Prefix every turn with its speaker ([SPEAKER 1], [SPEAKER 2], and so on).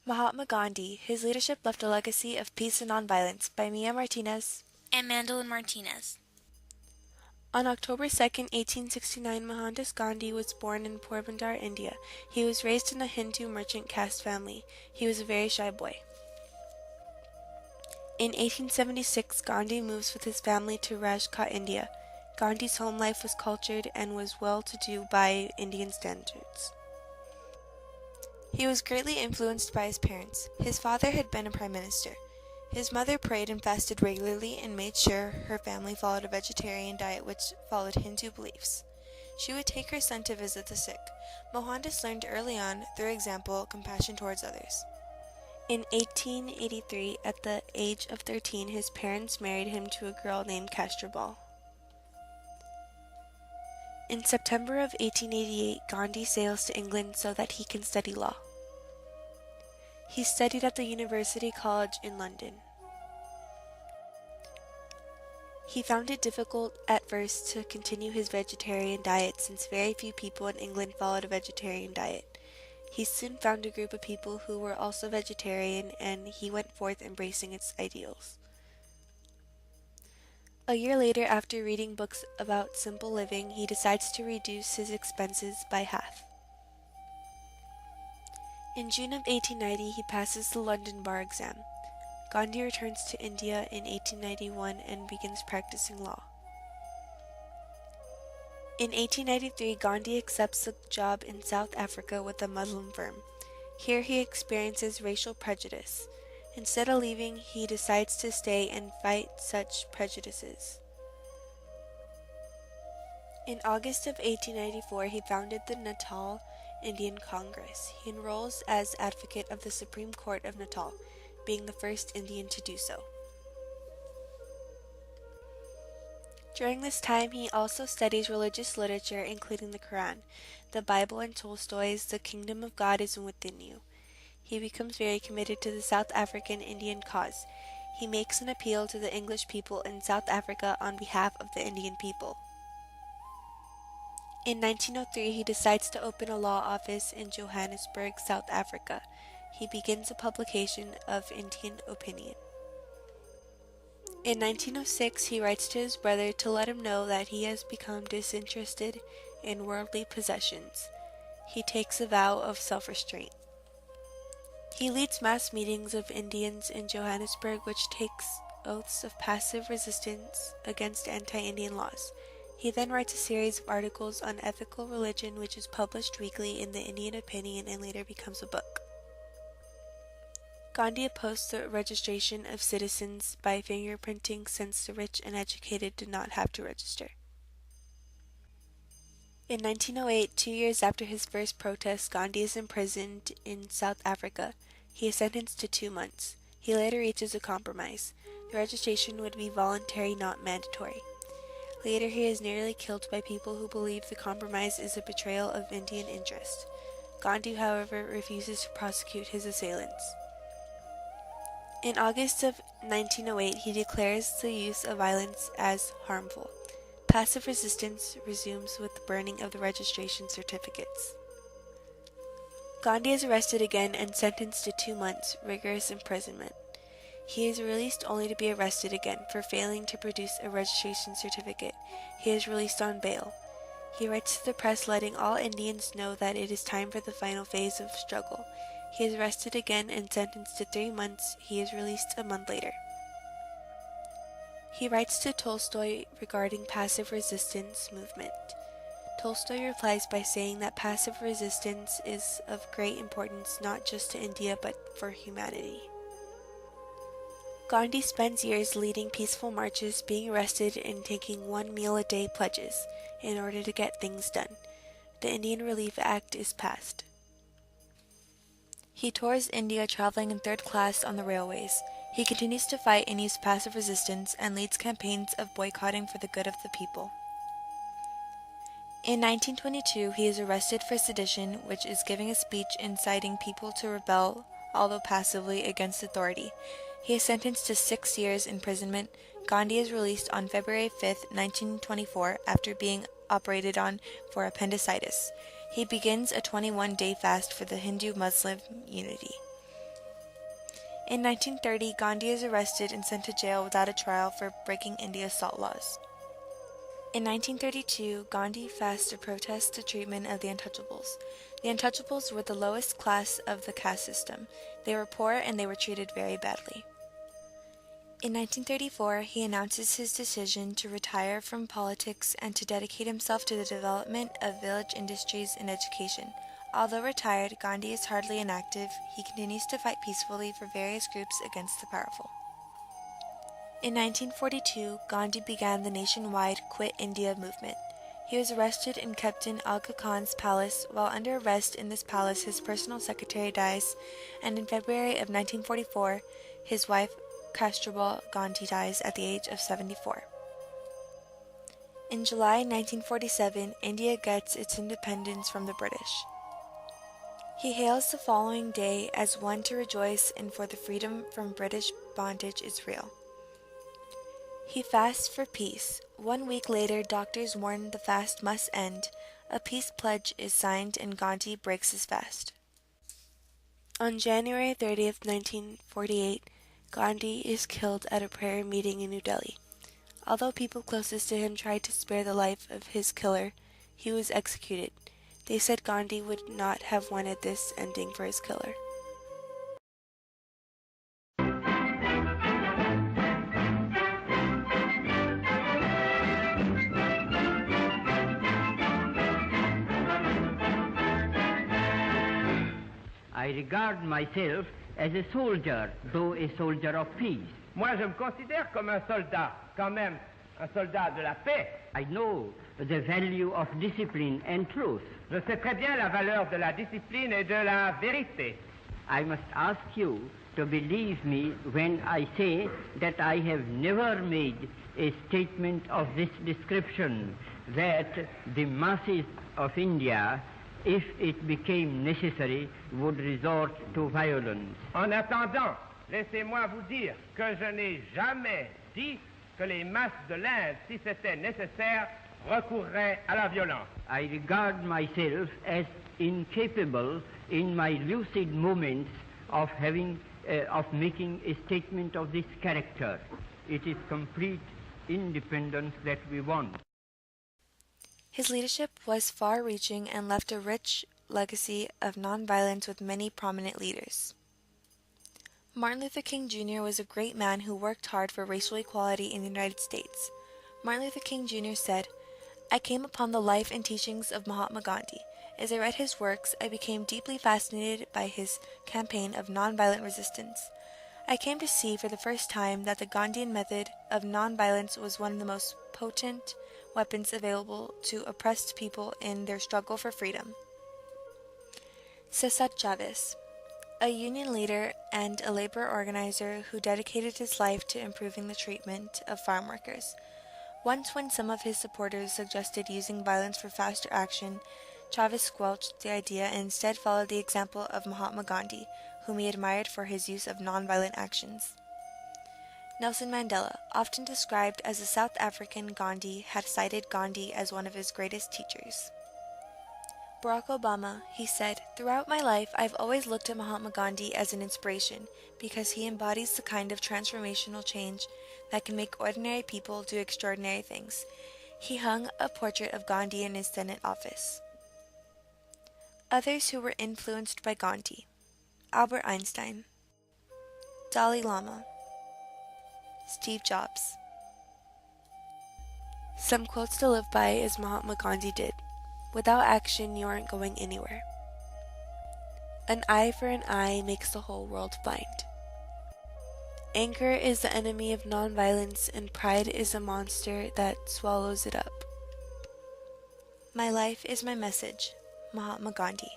[SPEAKER 1] Mahatma Gandhi, his leadership left a legacy of peace and nonviolence by Martinez.
[SPEAKER 2] And Mandy Martinez.
[SPEAKER 1] On October 2, 1869, Mohandas Gandhi was born in Porbandar, India. He was raised in a Hindu merchant caste family. He was a very shy boy. In 1876, Gandhi moves with his family to Rajkot, India. Gandhi's home life was cultured and was well-to-do by Indian standards. He was greatly influenced by his parents. His father had been a prime minister. His mother prayed and fasted regularly and made sure her family followed a vegetarian diet which followed Hindu beliefs. She would take her son to visit the sick. Mohandas learned early on, through example, compassion towards others. In 1883, at the age of 13, his parents married him to a girl named Kasturba. In September of 1888, Gandhi sails to England so that he can study law. He studied at the University College in London. He found it difficult at first to continue his vegetarian diet since very few people in England followed a vegetarian diet. He soon found a group of people who were also vegetarian, and he went forth embracing its ideals. A year later, after reading books about simple living, he decides to reduce his expenses by half. In June of 1890, he passes the London bar exam. Gandhi returns to India in 1891 and begins practicing law. In 1893, Gandhi accepts a job in South Africa with a Muslim firm. Here he experiences racial prejudice. Instead of leaving, he decides to stay and fight such prejudices. In August of 1894, he founded the Natal Indian Congress. He enrolls as advocate of the Supreme Court of Natal, being the first Indian to do so. During this time, he also studies religious literature, including the Quran, the Bible, and Tolstoy's The Kingdom of God is Within You. He becomes very committed to the South African Indian cause. He makes an appeal to the English people in South Africa on behalf of the Indian people. In 1903, he decides to open a law office in Johannesburg, South Africa. He begins a publication of Indian opinion. In 1906, he writes to his brother to let him know that he has become disinterested in worldly possessions. He takes a vow of self-restraint. He leads mass meetings of Indians in Johannesburg, which takes oaths of passive resistance against anti-Indian laws. He then writes a series of articles on ethical religion, which is published weekly in the Indian Opinion and later becomes a book. Gandhi opposed the registration of citizens by fingerprinting since the rich and educated did not have to register. In 1908, 2 years after his first protest, Gandhi is imprisoned in South Africa. He is sentenced to 2 months. He later reaches a compromise. The registration would be voluntary, not mandatory. Later, he is nearly killed by people who believe the compromise is a betrayal of Indian interest. Gandhi, however, refuses to prosecute his assailants. In August of 1908, he declares the use of violence as harmful. Passive resistance resumes with the burning of the registration certificates. Gandhi is arrested again and sentenced to 2 months rigorous imprisonment. He is released only to be arrested again for failing to produce a registration certificate. He is released on bail. He writes to the press letting all Indians know that it is time for the final phase of struggle. He is arrested again and sentenced to 3 months. He is released a month later. He writes to Tolstoy regarding passive resistance movement. Tolstoy replies by saying that passive resistance is of great importance not just to India but for humanity. Gandhi spends years leading peaceful marches, being arrested, and taking 1 meal a day pledges in order to get things done. The Indian Relief Act is passed. He tours India traveling in 3rd class on the railways. He continues to fight and use passive resistance and leads campaigns of boycotting for the good of the people. In 1922, he is arrested for sedition, which is giving a speech inciting people to rebel, although passively, against authority. He is sentenced to 6 years imprisonment. Gandhi is released on February 5, 1924, after being operated on for appendicitis. He begins a 21-day fast for the Hindu-Muslim unity. In 1930, Gandhi is arrested and sent to jail without a trial for breaking India's salt laws. In 1932, Gandhi fasts to protest the treatment of the untouchables. The untouchables were the lowest class of the caste system. They were poor and they were treated very badly. In 1934, he announces his decision to retire from politics and to dedicate himself to the development of village industries and education. Although retired, Gandhi is hardly inactive. He continues to fight peacefully for various groups against the powerful. In 1942, Gandhi began the nationwide Quit India movement. He was arrested and kept in Aga Khan's palace. While under arrest in this palace, his personal secretary dies, and in February of 1944, his wife, Kasturba Gandhi, dies at the age of 74. In July 1947, India gets its independence from the British. He hails the following day as one to rejoice and for the freedom from British bondage is real. He fasts for peace. 1 week later, doctors warn the fast must end. A peace pledge is signed and Gandhi breaks his fast. On January 30th, 1948, Gandhi is killed at a prayer meeting in New Delhi. Although people closest to him tried to spare the life of his killer, he was executed. They said Gandhi would not have wanted this ending for his killer.
[SPEAKER 3] I regard myself as a soldier, though a soldier of peace.
[SPEAKER 4] Moi, je me considère comme un soldat, quand même, un soldat de la paix.
[SPEAKER 3] I know the value of discipline and truth.
[SPEAKER 4] Je sais très bien la valeur de la discipline et de la vérité.
[SPEAKER 3] I must ask you to believe me when I say that I have never made a statement of this description, that the masses of India, if it became necessary, would resort to violence.
[SPEAKER 4] En attendant, laissez-moi vous dire que je n'ai jamais dit que les masses de l'Inde, si c'était nécessaire, recourraient à la violence.
[SPEAKER 3] I regard myself as incapable in my lucid moments of making a statement of this character. It is complete independence that we want.
[SPEAKER 1] His leadership was far-reaching and left a rich legacy of nonviolence with many prominent leaders. Martin Luther King Jr. was a great man who worked hard for racial equality in the United States. Martin Luther King Jr. said, "I came upon the life and teachings of Mahatma Gandhi. As I read his works, I became deeply fascinated by his campaign of nonviolent resistance. I came to see for the first time that the Gandhian method of nonviolence was one of the most potent weapons available to oppressed people in their struggle for freedom." Cesar Chavez, a union leader and a labor organizer who dedicated his life to improving the treatment of farm workers. Once when some of his supporters suggested using violence for faster action, Chavez squelched the idea and instead followed the example of Mahatma Gandhi, whom he admired for his use of nonviolent actions. Nelson Mandela, often described as a South African Gandhi, had cited Gandhi as one of his greatest teachers. Barack Obama, he said, "Throughout my life, I've always looked at Mahatma Gandhi as an inspiration because he embodies the kind of transformational change that can make ordinary people do extraordinary things." He hung a portrait of Gandhi in his Senate office. Others who were influenced by Gandhi: Albert Einstein, Dalai Lama, Steve Jobs. Some quotes to live by as Mahatma Gandhi did: "Without action, you aren't going anywhere. An eye for an eye makes the whole world blind. Anger is the enemy of nonviolence, and pride is a monster that swallows it up. My life is my message." Mahatma Gandhi.